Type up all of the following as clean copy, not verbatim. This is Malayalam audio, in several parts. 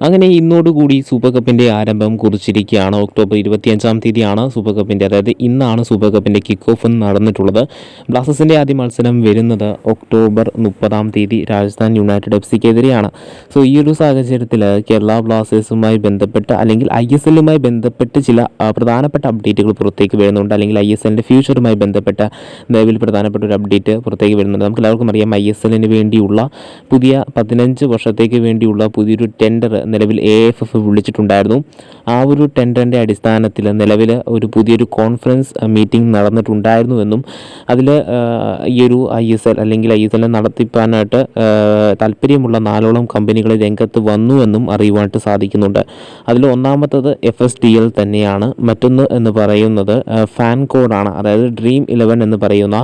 അങ്ങനെ ഇന്നോടുകൂടി സൂപ്പർ കപ്പിൻ്റെ ആരംഭം കുറിച്ചിരിക്കുകയാണ്. ഒക്ടോബർ 25-ാം തീയതിയാണ് സൂപ്പർ കപ്പിൻ്റെ, അതായത് ഇന്നാണ് സൂപ്പർ കപ്പിൻ്റെ കിക്ക് ഓഫ് നടന്നിട്ടുള്ളത്. ബ്ലാസ്റ്റേഴ്സിൻ്റെ ആദ്യ മത്സരം വരുന്നത് ഒക്ടോബർ 30-ാം തീയതി രാജസ്ഥാൻ യുണൈറ്റഡ് എഫ്സിക്കെതിരെയാണ്. സോ ഈ ഒരു സാഹചര്യത്തിൽ കേരള ബ്ലാസ്റ്റേഴ്സുമായി ബന്ധപ്പെട്ട് അല്ലെങ്കിൽ ISLുമായി ബന്ധപ്പെട്ട് ചില പ്രധാനപ്പെട്ട അപ്ഡേറ്റുകൾ പുറത്തേക്ക് വരുന്നുണ്ട്. അല്ലെങ്കിൽ ISLൻ്റെ ഫ്യൂച്ചറുമായി ബന്ധപ്പെട്ട നിലവിൽ പ്രധാനപ്പെട്ട ഒരു അപ്ഡേറ്റ് പുറത്തേക്ക് വരുന്നുണ്ട്. നമുക്ക് എല്ലാവർക്കും അറിയാം, ISLന് വേണ്ടിയുള്ള പുതിയ 15 വർഷത്തേക്ക് വേണ്ടിയുള്ള പുതിയൊരു ടെൻഡർ നിലവിൽ AFF വിളിച്ചിട്ടുണ്ടായിരുന്നു. ആ ഒരു ടെൻഡറിൻ്റെ അടിസ്ഥാനത്തിൽ നിലവിൽ ഒരു പുതിയൊരു കോൺഫറൻസ് മീറ്റിംഗ് നടന്നിട്ടുണ്ടായിരുന്നുവെന്നും അതിൽ ഈ ഒരു ISL അല്ലെങ്കിൽ ISLനെ നടത്തിപ്പാനായിട്ട് താല്പര്യമുള്ള 4ഓളം കമ്പനികൾ രംഗത്ത് വന്നുവെന്നും അറിയുവാനായിട്ട് സാധിക്കുന്നുണ്ട്. അതിൽ ഒന്നാമത്തത് FSDL തന്നെയാണ്. മറ്റൊന്ന് എന്ന് പറയുന്നത് ഫാൻകോഡാണ്. അതായത് ഡ്രീം 11 എന്ന് പറയുന്ന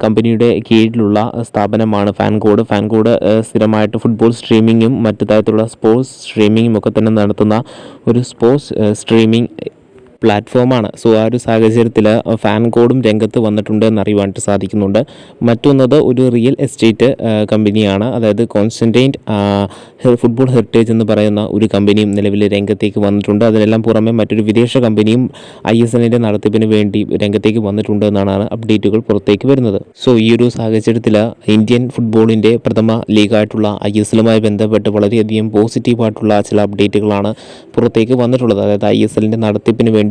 കമ്പനിയുടെ കീഴിലുള്ള സ്ഥാപനമാണ് ഫാൻകോഡ് സ്ഥിരമായിട്ട് ഫുട്ബോൾ സ്ട്രീമിങ്ങും മറ്റു തരത്തിലുള്ള സ്പോർട്സ് സ്ട്രീമിങ്ങും ഒക്കെ തന്നെ നടത്തുന്ന ഒരു സ്പോർട്സ് സ്ട്രീമിംഗ് പ്ലാറ്റ്ഫോമാണ്. സോ ആ ഒരു സാഹചര്യത്തിൽ ഫാൻകോഡും രംഗത്ത് വന്നിട്ടുണ്ട് എന്നറിയുവാനായിട്ട് സാധിക്കുന്നുണ്ട്. മറ്റൊന്നത് ഒരു റിയൽ എസ്റ്റേറ്റ് കമ്പനിയാണ്. അതായത് കോൺസ്റ്റൻറ്റൈൻ ഫുട്ബോൾ ഹെറിറ്റേജ് എന്ന് പറയുന്ന ഒരു കമ്പനിയും നിലവിൽ രംഗത്തേക്ക് വന്നിട്ടുണ്ട്. അതിനെല്ലാം പുറമെ മറ്റൊരു വിദേശ കമ്പനിയും ISLൻ്റെ നടത്തിപ്പിന് വേണ്ടി രംഗത്തേക്ക് വന്നിട്ടുണ്ട് എന്നാണ് അപ്ഡേറ്റുകൾ പുറത്തേക്ക് വരുന്നത്. സോ ഈ ഒരു സാഹചര്യത്തിൽ ഇന്ത്യൻ ഫുട്ബോളിൻ്റെ പ്രഥമ ലീഗായിട്ടുള്ള ISLുമായി ബന്ധപ്പെട്ട് വളരെയധികം പോസിറ്റീവായിട്ടുള്ള ചില അപ്ഡേറ്റുകളാണ് പുറത്തേക്ക് വന്നിട്ടുള്ളത്. അതായത് ISLൻ്റെ നടത്തിപ്പിന് വേണ്ടി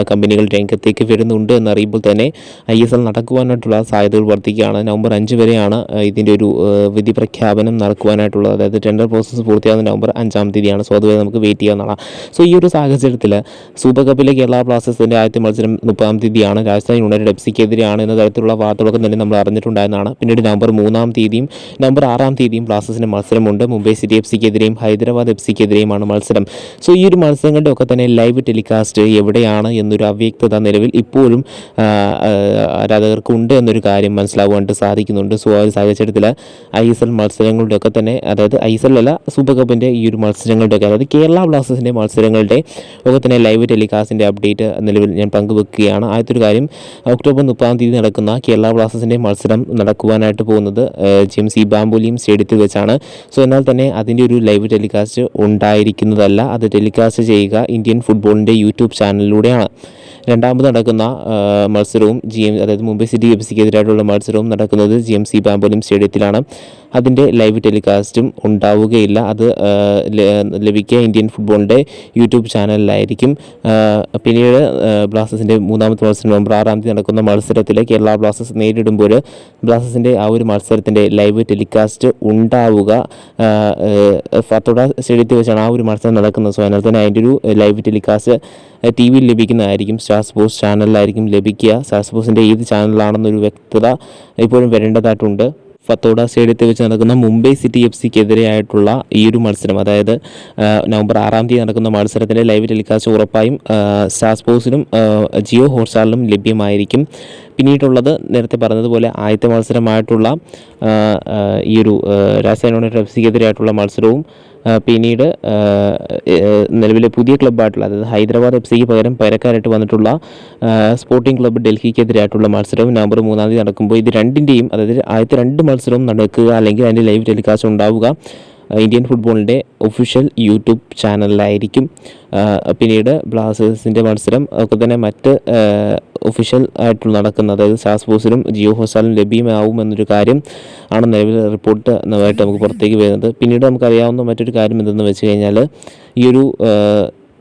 കമ്പനികൾ രംഗത്തേക്ക് വരുന്നുണ്ട് എന്നറിയുമ്പോൾ തന്നെ ISL നടക്കുവാനായിട്ടുള്ള സാധ്യതകൾ വർദ്ധിക്കുകയാണ്. നവംബർ 5 വരെയാണ് ഇതിൻ്റെ ഒരു വിധി പ്രഖ്യാപനം നടക്കുവാനായിട്ടുള്ളത്. അതായത് ടെൻഡർ പ്രോസസ്സ് പൂർത്തിയാകുന്ന നവംബർ 5-ാം തീയതിയാണ്. സോ അതുവരെ നമുക്ക് വെയിറ്റ് ചെയ്യാവുന്നതാണ്. സോ ഈ ഒരു സാഹചര്യത്തിൽ സൂപ്പർ കപ്പിലെ കേരള ബ്ലാസ്റ്റേഴ്സിൻ്റെ ആദ്യത്തെ മത്സരം 30-ാം തീയതിയാണ്. രാജസ്ഥാൻ യുണൈറ്റഡ് എഫ്സിക്കെതിരെയാണ് എന്ന തരത്തിലുള്ള വാർത്തകളൊക്കെ തന്നെ നമ്മൾ അറിഞ്ഞിട്ടുണ്ടായിരുന്നതാണ്. പിന്നീട് നവംബർ 3-ാം തീയതിയും നവംബർ 6-ാം തീയതിയും ബ്ലാസ്റ്റേഴ്സിൻ്റെ മത്സരമുണ്ട്. മുംബൈ സിറ്റി എഫ്സിക്കെതിരെയും ഹൈദരാബാദ് എഫ്സിക്കെതിരെയുമാണ് മത്സരം. സോ ഈ ഒരു മത്സരങ്ങളുടെ ഒക്കെ തന്നെ ലൈവ് ടെലികാസ്റ്റ് എവിടെയാണ് എന്നൊരു അവ്യക്തത നിലവിൽ ഇപ്പോഴും ആരാധകർക്ക് ഉണ്ട് എന്നൊരു കാര്യം മനസ്സിലാവാനായിട്ട് സാധിക്കുന്നുണ്ട്. സോ ആ ഒരു സാഹചര്യത്തിൽ ISL മത്സരങ്ങളുടെ ഒക്കെ തന്നെ, അതായത് ISL അല്ല, സൂപ്പർ കപ്പിൻ്റെ ഈ ഒരു മത്സരങ്ങളുടെ ഒക്കെ, അതായത് കേരള ബ്ലാസ്റ്റേഴ്സിൻ്റെ മത്സരങ്ങളുടെ ഒക്കെ തന്നെ ലൈവ് ടെലികാസ്റ്റിൻ്റെ അപ്ഡേറ്റ് നിലവിൽ ഞാൻ പങ്കുവെക്കുകയാണ്. ആദ്യത്തെ കാര്യം, ഒക്ടോബർ 30-ാം തീയതി നടക്കുന്ന കേരള ബ്ലാസ്റ്റേഴ്സിൻ്റെ മത്സരം നടക്കുവാനായിട്ട് പോകുന്നത് GMC ബാംബോലിം സ്റ്റേഡിയത്തിൽ വെച്ചാണ്. സോ എന്നാൽ തന്നെ അതിൻ്റെ ഒരു ലൈവ് ടെലികാസ്റ്റ് ഉണ്ടായിരിക്കുന്നതല്ല. അത് ടെലികാസ്റ്റ് ചെയ്യുക ഇന്ത്യൻ ഫുട്ബോളിൻ്റെ യൂട്യൂബ് ചാനലിലൂടെയാണ്. രണ്ടാമത് നടക്കുന്ന മത്സരവും അതായത് മുംബൈ സിറ്റി എഫ്സിക്കെതിരായിട്ടുള്ള മത്സരവും നടക്കുന്നത് GMC ബാംബോലിം സ്റ്റേഡിയത്തിലാണ്. അതിൻ്റെ ലൈവ് ടെലികാസ്റ്റും ഉണ്ടാവുകയില്ല. അത് ലഭിക്കുക ഇന്ത്യൻ ഫുട്ബോളിൻ്റെ യൂട്യൂബ് ചാനലിലായിരിക്കും. പിന്നീട് ബ്ലാസ്റ്റേഴ്സിൻ്റെ മൂന്നാമത്തെ മത്സരം നവംബർ 6-ാം തീയതി നടക്കുന്ന മത്സരത്തിൽ കേരള ബ്ലാസ്റ്റേഴ്സ് നേരിടുമ്പോൾ ബ്ലാസ്റ്റേഴ്സിൻ്റെ ആ ഒരു മത്സരത്തിൻ്റെ ലൈവ് ടെലികാസ്റ്റ് ഉണ്ടാവുക ഫത്തോഡ സ്റ്റേഡിയത്തിൽ വെച്ചാണ് ആ ഒരു മത്സരം നടക്കുന്നത്. സോ അതിനാൽ തന്നെ അതിൻ്റെ ഒരു ലൈവ് ടെലികാസ്റ്റ് TV ലഭിക്കുന്നതായിരിക്കും. സ്റ്റാർ സ്പോർട്സ് ചാനലിലായിരിക്കും ലഭിക്കുക. സ്റ്റാർ സ്പോർട്സിൻ്റെ ഏത് ചാനലാണെന്നൊരു വ്യക്തത ഇപ്പോഴും വരേണ്ടതായിട്ടുണ്ട്. ഫത്തോഡ സ്റ്റേഡിയത്തിൽ വെച്ച് നടക്കുന്ന മുംബൈ സിറ്റി എഫ്സിക്കെതിരെയായിട്ടുള്ള ഈ ഒരു മത്സരം, അതായത് നവംബർ 6-ാം തീയതി നടക്കുന്ന മത്സരത്തിൻ്റെ ലൈവ് ടെലികാസ്റ്റ് ഉറപ്പായും സ്റ്റാർ സ്പോർട്സിനും ജിയോ ഹോട്ട്സ്റ്റാറിലും ലഭ്യമായിരിക്കും. പിന്നീടുള്ളത് നേരത്തെ പറഞ്ഞതുപോലെ ആദ്യത്തെ മത്സരമായിട്ടുള്ള ഈ ഒരു രാജസ്ഥാൻ യുണൈറ്റഡ് എഫ്സിക്കെതിരെയായിട്ടുള്ള മത്സരവും പിന്നീട് നിലവിലെ പുതിയ ക്ലബ്ബായിട്ടുള്ള, അതായത് ഹൈദരാബാദ് എഫ്സിക്ക് പകരം പകരക്കാരായിട്ട് വന്നിട്ടുള്ള സ്പോർട്ടിംഗ് ക്ലബ്ബ് ഡൽഹിക്കെതിരായിട്ടുള്ള മത്സരവും നവംബർ 3-ാം തീയതി നടക്കുമ്പോൾ ഇത് രണ്ടിൻ്റെയും, അതായത് ആദ്യത്തെ 2 മത്സരവും നടക്കുക അല്ലെങ്കിൽ അതിൻ്റെ ലൈവ് ടെലികാസ്റ്റ് ഉണ്ടാവുക ഇന്ത്യൻ ഫുട്ബോളിൻ്റെ ഒഫീഷ്യൽ യൂട്യൂബ് ചാനലിലായിരിക്കും. പിന്നീട് ബ്ലാസ്റ്റേഴ്സിൻ്റെ മത്സരം ഒക്കെ തന്നെ മറ്റ് ഒഫീഷ്യൽ ആയിട്ട് നടക്കുന്ന, അതായത് സ്റ്റാർ സ്പോർട്സിലും ജിയോ ഹോട്ട്സ്റ്റാറിലും ലഭ്യമാവുമെന്നൊരു കാര്യം ആണ് നിലവിൽ റിപ്പോർട്ട് ആയിട്ട് നമുക്ക് പുറത്തേക്ക് വരുന്നത്. പിന്നീട് നമുക്കറിയാവുന്ന മറ്റൊരു കാര്യം എന്തെന്ന് വെച്ച് കഴിഞ്ഞാൽ, ഈ ഒരു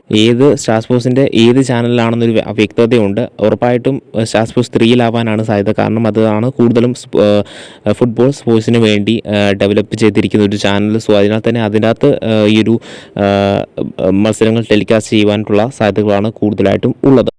ഏത് സ്റ്റാർ സ്പോർട്സിൻ്റെ ഏത് ചാനലിലാണെന്നൊരു വ്യക്തതയുണ്ട്. ഉറപ്പായിട്ടും സ്റ്റാർ സ്പോർട്സ് 3-ലാവാനാണ് സാധ്യത. കാരണം അതാണ് കൂടുതലും ഫുട്ബോൾ സ്പോർട്സിന് വേണ്ടി ഡെവലപ്പ് ചെയ്തിരിക്കുന്ന ഒരു ചാനൽ. സോ അതിനാൽ തന്നെ അതിനകത്ത് ഈ ഒരു മത്സരങ്ങൾ ടെലികാസ്റ്റ് ചെയ്യുവാനുള്ള സാധ്യതകളാണ് കൂടുതലായിട്ടും ഉള്ളത്.